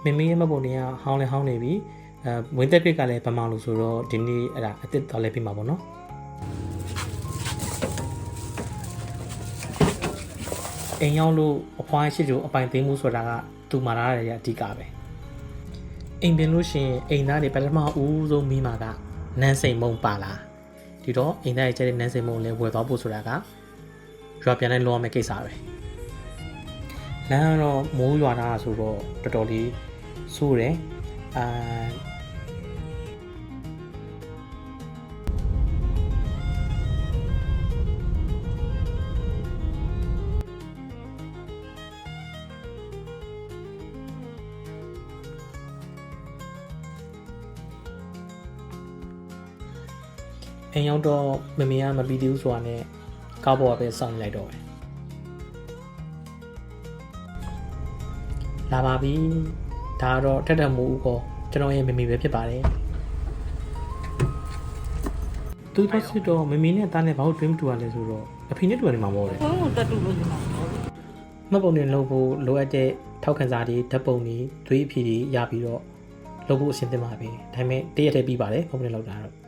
မမေရဲ့မပုံတွေကဟောင်းလဲဟောင်းနေပြီဝင်းသက်ကကလည်းဗမာလို့ဆိုတော့ဒီနေ့အဲ့ဒါအစ်စ်တော်လဲပြမှာပေါ့နော်အိမ်ရောက်လို့အဖွားရှိသူအပိုင်သိမ်းမှုဆိုတာကသူမာလာရတဲ့အဓိကပဲအိမ်ပြင်လို့ရှိရင်အိမ်သားတွေပထမဦးဆုံးမိမှာကနန်းစိန်မုံပါလာဒီတော့အိမ်သားရဲ့ကျတဲ့နန်းစိန်မုံလည်းဝယ်သွားဖို့ဆိုတာကရွာပြန်တိုင်းလောရမယ့်ကိစ္စပဲလမ်းကတော့မိုးရွာတာဆိုတော့တော်တော်လေးဆိုးတယ်အိမ်ရောက်တော့မမေကမပြီးသေးဘူးဆိုတာနဲ့ကားပေါ်ကပဲစောင့်နေလိုက်တော့ပဲလာပါပြီဒါကတော့ထက်ထက်မိုးဦးကောကျွန်တော်ရဲ့မမေပဲဖြစ်ပါတယ်သူတို့စစ်တော့မမေနဲ့တားနဲ့ဘာလို့တွင်းမတူရလဲဆိုတော့အဖေနဲ့တူရတယ်မှာပေါ့လေဘုံတက်တူလို့ညီမမှတ်ပုံတွေလုပ်ဖို့လိုအပ်တဲ့ထောက်ခံစာတွေဓာတ်ပုံတွေသွေးအဖြေတွေရပြီးတော့လုပ်ဖို့အဆင်သင့်ပါပဲဒါပေမဲ့တရက်တည်းပြီးပါတယ်ပုံနဲ့လောက်တာတော့